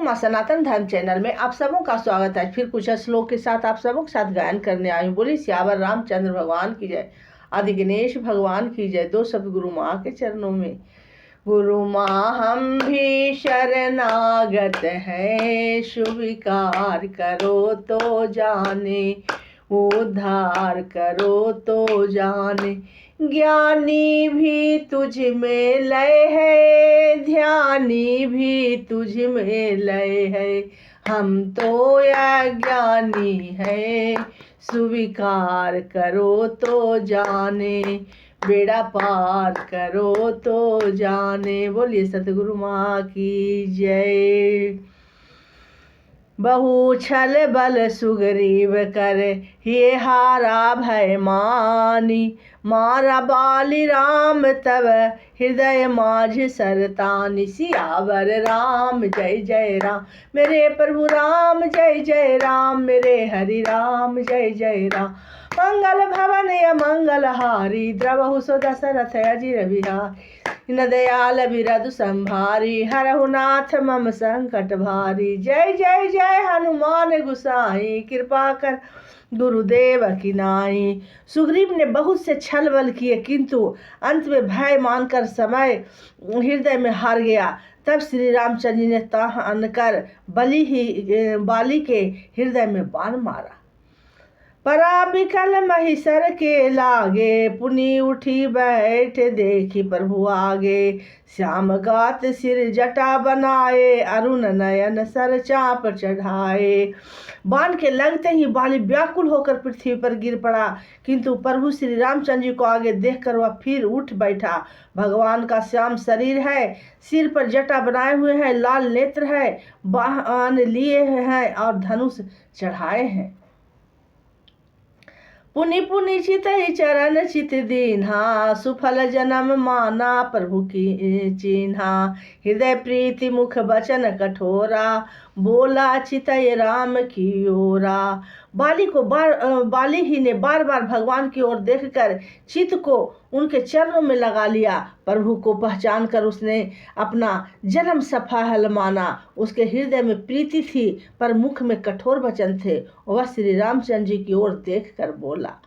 माँ सनातन धर्म चैनल में आप सबों का स्वागत है। फिर कुछ श्लोक के साथ आप सबों के साथ गायन करने आई हूँ। बोली सियावर रामचंद्र भगवान की जय, आदि गणेश भगवान की जय। दो शब्द गुरु माँ के चरणों में। गुरु माँ हम भी शरणागत हैं, स्वीकार करो तो जाने, उद्धार करो तो जाने। ज्ञानी भी तुझ में लय है, ध्यानी भी तुझ में लय है। हम तो अज्ञानी है, स्वीकार करो तो जाने, बेड़ा पार करो तो जाने। बोलिए सतगुरु माँ की जय। बहु छल बल सुग्रीव कर, ये हारा भय मानी। मारा बाली राम तब, हृदय माझ सरतानि। सियावर राम जय जय राम, मेरे प्रभु राम जय जय राम, मेरे हरि राम जय जय राम। मंगल भवन अमंगल हारी, द्रवहु सो दशरथ अजिर बिहारी। न दयाल बिरधु संभारी, हरहु नाथ मम संकट भारी। जय जय जय हनुमान गुसाई, कृपा कर गुरुदेव की नाई। सुग्रीव ने बहुत से छल बल किए, किंतु अंत में भय मानकर समय हृदय में हार गया। तब श्री रामचंद्र जी ने तान कर बाली के हृदय में बाण मारा। परा बिकल महिषर के लागे, पुनि उठी बैठ देखी प्रभु आगे। श्याम गात सिर जटा बनाए, अरुण नयन सर चाप चढ़ाए। बाण के लगते ही बाली व्याकुल होकर पृथ्वी पर गिर पड़ा, किंतु प्रभु श्री रामचंद्र जी को आगे देखकर वह फिर उठ बैठा। भगवान का श्याम शरीर है, सिर पर जटा बनाए हुए हैं, लाल नेत्र है, बाण लिए हैं और धनुष चढ़ाए हैं। पुनि पुनि चित चरण चित दीन्हा, सुफल जन्म माना प्रभु की चिन्हा। हृदय प्रीति मुख बचन कठोरा, बोला चितय राम की ओरा। बाली ही ने बार बार भगवान की ओर देखकर चित्त को उनके चरणों में लगा लिया। प्रभु को पहचान कर उसने अपना जन्म सफल माना। उसके हृदय में प्रीति थी पर मुख में कठोर वचन थे। वह श्री रामचंद्र जी की ओर देखकर बोला,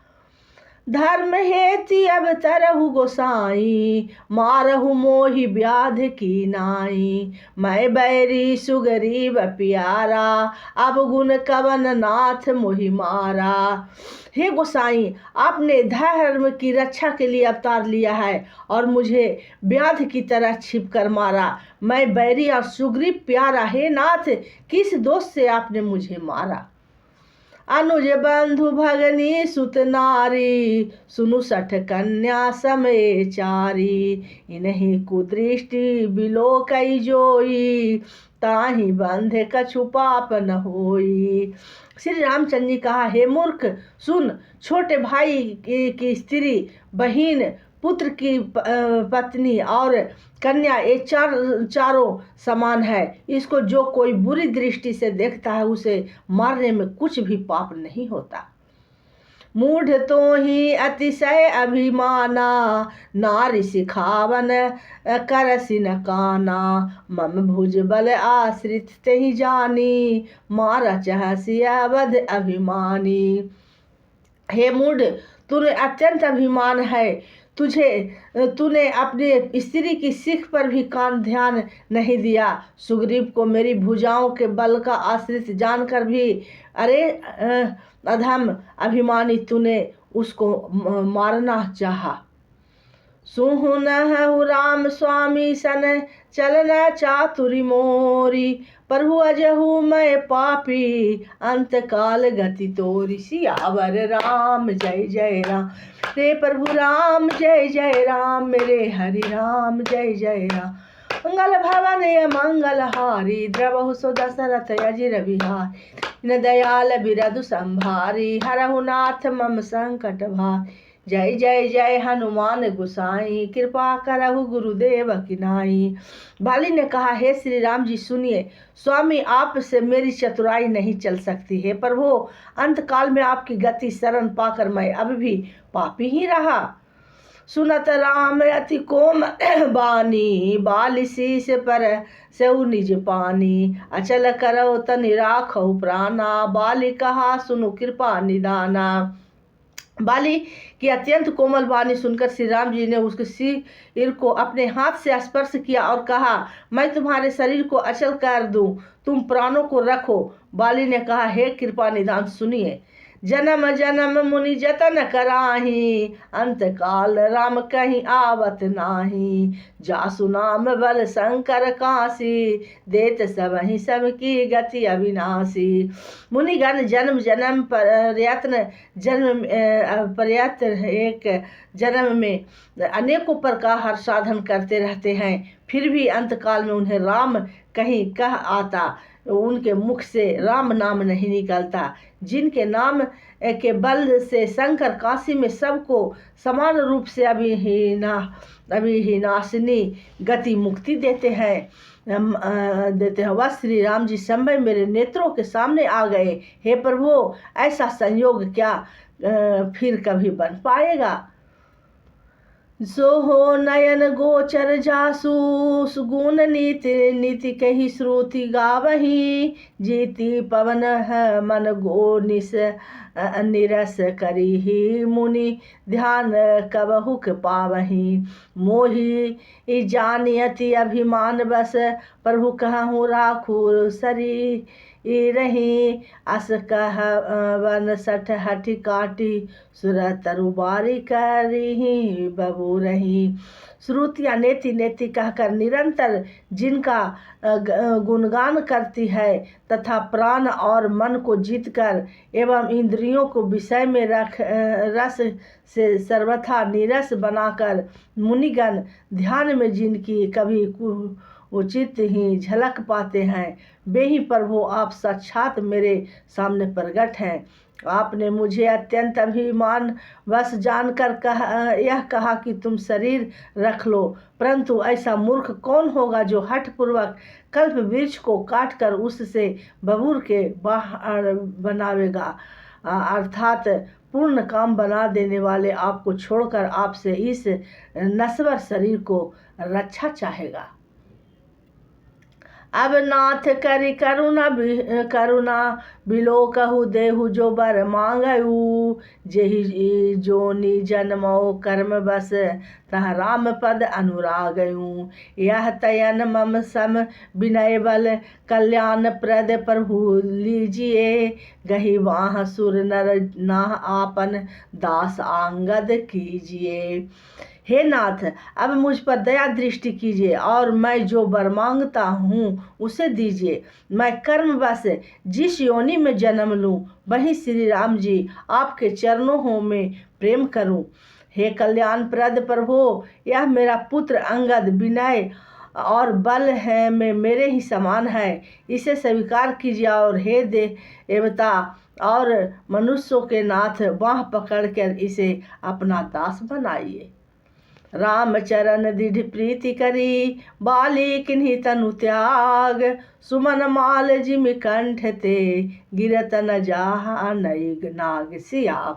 धर्म हेति अब तरहु गोसाई, मारहु मोहि व्याध की नाई। मैं बैरी सुग्रीव प्यारा, अब गुण कवन नाथ मोहि मारा। हे गोसाई, आपने धर्म की रक्षा के लिए अवतार लिया है और मुझे व्याध की तरह छिप कर मारा। मैं बैरी और सुग्रीव प्यारा, हे नाथ किस दोष से आपने मुझे मारा। अनुज बंधु भगनी सुत नारी, सुनु सठ कन्या समय चारी। इन्हीं कुदृष्टि बिलो कई जोई, ताहि बंध कछु पाप न होई। श्री रामचंद्र जी कहा, हे मूर्ख सुन, छोटे भाई की स्त्री, बहन, पुत्र की पत्नी और कन्या ये चारों समान है। इसको जो कोई बुरी दृष्टि से देखता है उसे मारने में कुछ भी पाप नहीं होता। मूढ़ तो ही अतिशय अभिमाना, नारी सिखावन करसि न काना। मम भुज बल आश्रित तेहि जानी, मारा चहसि अवध अभिमानी। हे मूढ़, तूने अत्यंत अभिमान है, तूने अपने स्त्री की सीख पर भी ध्यान नहीं दिया। सुग्रीव को मेरी भुजाओं के बल का आश्रित जानकर भी, अरे अधम अभिमानी, तूने उसको मारना चाहा। सुहुनहु राम स्वामी सन, चलन चातुरी मोरी। प्रभु अजहु मैं पापी, अंत काल गति तोरी। सियावर राम जय जय राम, रे प्रभु राम जय जय राम, मेरे हरि राम जय जय राम। मंगल भवन मंगल हारी, द्रवहु सो दशरथ अजिर बिहारी। न दयाल बिरधु संभारी, हरहु नाथ मम संकट भारी। जय जय जय हनुमान गुसाई, कृपा करहु गुरुदेव की नाई। बाली ने कहा, हे श्री राम जी सुनिए, स्वामी आप से मेरी चतुराई नहीं चल सकती है। प्रभु अंत काल में आपकी गति शरण पाकर मैं अब भी पापी ही रहा। सुनत राम अति कोम बानी, बाल शीस पर सेउ निज पानी, अचल करौ तनि राखौ प्राणा, बाली कहा सुनु कृपा निदाना। बाली की अत्यंत कोमल वाणी सुनकर श्री राम जी ने उसके सिर को अपने हाथ से स्पर्श किया और कहा, मैं तुम्हारे शरीर को अचल कर दूं, तुम प्राणों को रखो। बाली ने कहा, हे कृपा निदान सुनिए। जन्म जन्म मुनि जतन कराही, अंत काल राम कहीं आवत नाही, जासु नाम बल शंकर काशी, देत सबहि सबकी गति अविनाशी। मुनिगण जन्म जन्म प्रयत्न एक जन्म में अनेकों प्रकार साधन करते रहते हैं, फिर भी अंतकाल में उन्हें राम कहीं कह आता, उनके मुख से राम नाम नहीं निकलता। जिनके नाम के बल से शंकर काशी में सबको समान रूप से अभिनाशिनी गति मुक्ति देते हैं वह श्री राम जी समय मेरे नेत्रों के सामने आ गए। हे प्रभु, ऐसा संयोग क्या फिर कभी बन पाएगा। सो हो नयन गोचर जासु, सुगुण नीति नीति कही श्रुति गावही, जीति पवन है मन गो निरस करी, मुनि ध्यान कबहुक पावही, मोहि जानियति अभिमान बस, प्रभु कहूँ राखू सरी रही, अस कह वन सठ हठी काटी, सुर तरुबारी करी बबू रही। श्रुतियाँ नेति नेति कहकर निरंतर जिनका गुणगान करती है तथा प्राण और मन को जीतकर एवं इंद्रियों को विषय में रस से सर्वथा नीरस बनाकर मुनिगण ध्यान में जिनकी कभी उचित ही झलक पाते हैं, वे ही प्रभु आप साक्षात मेरे सामने प्रकट हैं। आपने मुझे अत्यंत अभिमान वश जानकर यह कहा कि तुम शरीर रख लो, परंतु ऐसा मूर्ख कौन होगा जो हठपूर्वक कल्प वृक्ष को काटकर उससे बबूर के बाहर बनावेगा, अर्थात पूर्ण काम बना देने वाले आपको छोड़कर आपसे इस नश्वर शरीर को रक्षा चाहेगा। अब नाथ करि करुणा बिलो कहु देहु जो बर मांगऊ, जेहि जोनि जन्मो कर्म बस, तह राम पद अनुरागऊ। यह तयन मम सम विनय बल, कल्याण प्रद प्रभु लीजिए, गही वाह सुर नर नाह आपन, दास आंगद कीजिए। हे नाथ, अब मुझ पर दया दृष्टि कीजिए और मैं जो वर मांगता हूँ उसे दीजिए। मैं कर्म बस जिस योनि में जन्म लूँ वहीं श्री राम जी आपके चरणों में प्रेम करूँ। हे कल्याण प्रद प्रभु, यह मेरा पुत्र अंगद विनय और बल है में मेरे ही समान है, इसे स्वीकार कीजिए। और हे देवता और मनुष्यों के नाथ, बाँह पकड़कर इसे अपना दास बनाइए। राम चरण दृढ़ प्रीति करी, बाली किन्हीं तनु त्याग, सुमन माल जिम कंठ ते, गिरत न जाहा नैग नाग। सियावर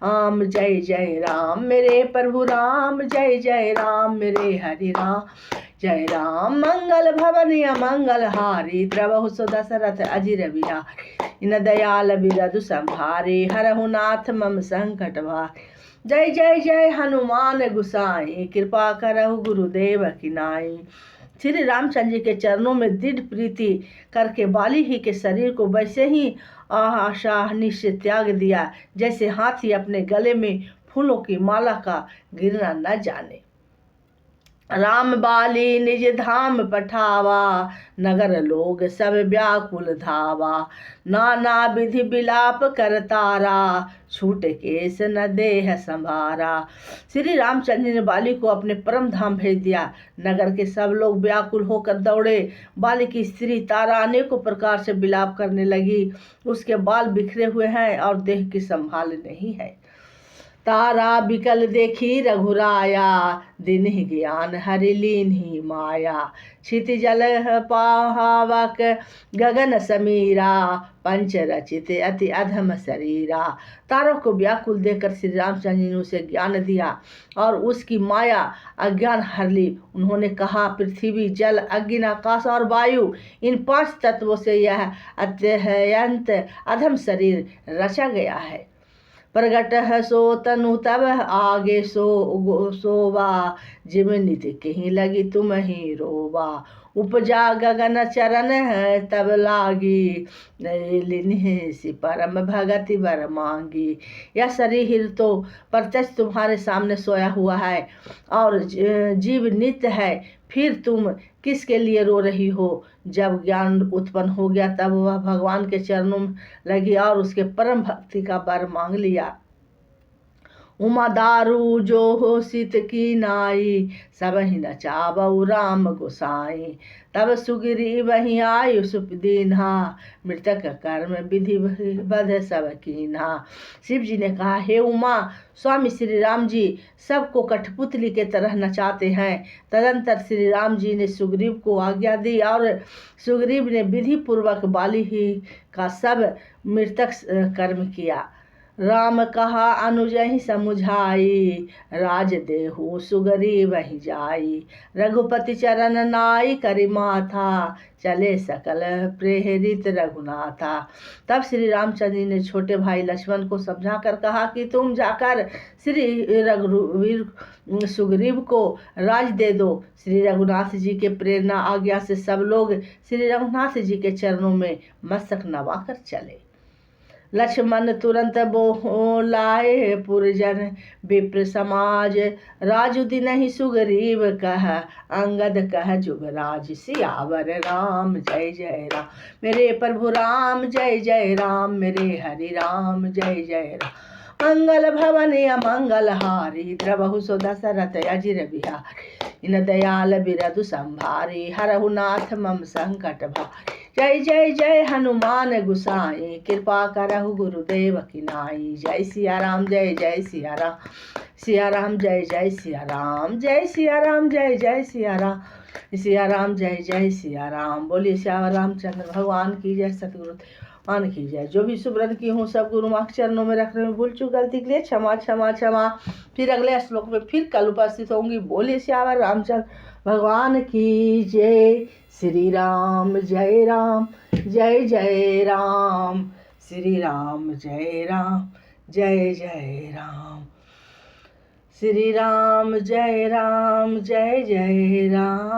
राम जय जय राम, मेरे प्रभु राम जय जय राम, मेरे हरि राम जय राम। मंगल भवन अमंगल हारी, द्रवहु सो दशरथ अजिर बिहारी, इन दयाल बिरधु संभारे, हरहु नाथ मम संकट भारे। जय जय जय हनुमान गुसाई, कृपा करहु गुरुदेव की नाई। श्री रामचंद्र जी के चरणों में दृढ़ प्रीति करके बाली ही के शरीर को वैसे ही आशाहनी से त्याग दिया जैसे हाथी अपने गले में फूलों की माला का गिरना न जाने। राम बाली निज धाम पठावा, नगर लोग सब व्याकुल धावा, नाना विधि बिलाप कर तारा, छूट केस न देह संभारा। श्री रामचंद्र ने बाली को अपने परम धाम भेज दिया। नगर के सब लोग व्याकुल होकर दौड़े। बाली की स्त्री तारा अनेकों प्रकार से बिलाप करने लगी, उसके बाल बिखरे हुए हैं और देह की संभाल नहीं है। तारा बिकल देखी रघुराया, दिन ही ज्ञान हरि लीन ही माया। क्षिति जल पावक गगन समीरा, पंच रचित अति अधम शरीरा। तारों को व्याकुल देखकर श्री रामचंद्र जी ने उसे ज्ञान दिया और उसकी माया अज्ञान हर ली। उन्होंने कहा, पृथ्वी जल अग्नि आकाश और वायु, इन 5 तत्वों से यह अत्यंत अधम शरीर रचा गया है। प्रगट है सो तनु तब आगे सोवा, जिम नित कहीं लगी तुम ही रोवा। उपजा गगन चरण है तब लागी, लिन्हे सि परम भगति वर मांगी। यह शरीर तो प्रत्यक्ष तुम्हारे सामने सोया हुआ है और जीव नित्य है, फिर तुम किसके लिए रो रही हो? जब ज्ञान उत्पन्न हो गया तब वह भगवान के चरणों में लगी और उसके परम भक्ति का वर मांग लिया। उमा दारू जो हो सीत की नाई, सब ही नचाबऊ राम गोसाई। तब सुग्रीव वही आयु सुपदीन्हा, मृतक कर्म विधि बध सब कीन्हा। शिव जी ने कहा, हे उमा, स्वामी श्री राम जी सबको कठपुतली के तरह नचाते हैं। तदंतर श्री राम जी ने सुग्रीव को आज्ञा दी और सुग्रीव ने विधि पूर्वक बाली ही का सब मृतक कर्म किया। राम कहा अनुज ही समुझाई, राज देहु सुग्रीव ही जाई। रघुपति चरण नाई करि माथा, चले सकल प्रेरित रघुनाथा। तब श्री रामचंद्र जी ने छोटे भाई लक्ष्मण को समझा कर कहा कि तुम जाकर श्री रघुवीर सुग्रीव को राज दे दो। श्री रघुनाथ जी के प्रेरणा आज्ञा से सब लोग श्री रघुनाथ जी के चरणों में मस्तक नवाकर चले। लक्ष्मण तुरंत बोलाए पुरजन, विप्र समाज राजु दिनहि सुग्रीव कह, अंगद कह जुगराज। सियावर राम जय जय राम, मेरे प्रभु राम जय जय राम, मेरे हरि राम जय जय राम। मंगल भवन अमंगल हारी, द्रवहु सो दशरथ अजिर बिहारी। इन दयाल बिरधु संभारी, हरहु नाथ मम संकट भारी। जय जय जय हनुमान गुसाई, कृपा करहु गुरुदेव की नाई। जय सिया राम जय जय सिया राम, सिया राम जय जय सिया राम, जय सिया राम जय जय सिया राम, सिया राम जय जय सिया राम। बोलिए श्याम रामचंद्र भगवान की जय, सतगुरु मान की जय। जो भी सुमरन की हूँ सब गुरु माँ के चरणों में रख रहे हूँ, भूल चूक गलती के लिए क्षमा क्षमा क्षमा। फिर अगले श्लोक में फिर कल उपस्थित होंगी। बोलिए श्याम रामचंद्र भगवान की जय। श्री राम जय राम जय जय राम, श्री राम जय राम जय जय राम, श्री राम जय जय राम।